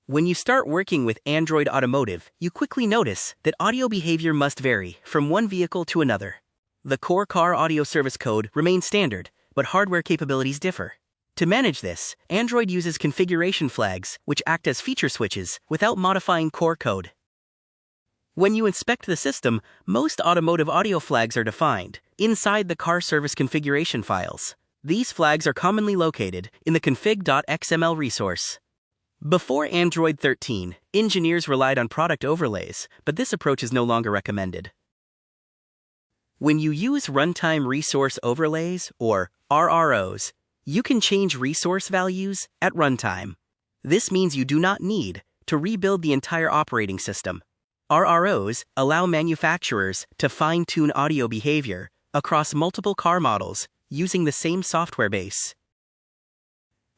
When you start working with Android Automotive, you quickly notice that audio behavior must vary from one vehicle to another. The core car audio service code remains standard, but hardware capabilities differ. To manage this, Android uses configuration flags, which act as feature switches without modifying core code. When you inspect the system, most automotive audio flags are defined inside the car service configuration files. These flags are commonly located in the config.xml resource. Before Android 13, engineers relied on product overlays, but this approach is no longer recommended. When you use Runtime Resource Overlays, or RROs, you can change resource values at runtime. This means you do not need to rebuild the entire operating system. RROs allow manufacturers to fine-tune audio behavior across multiple car models using the same software base.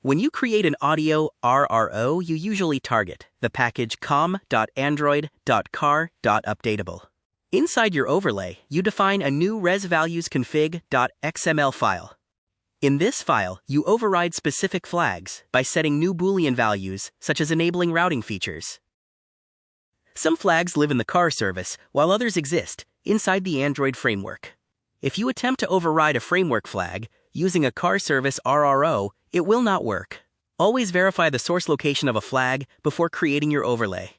When you create an audio RRO, you usually target the package com.android.car.updatable. Inside your overlay, you define a new resvaluesconfig.xml file. In this file, you override specific flags by setting new Boolean values, such as enabling routing features. Some flags live in the car service, while others exist inside the Android framework. If you attempt to override a framework flag using a car service RRO, it will not work. Always verify the source location of a flag before creating your overlay.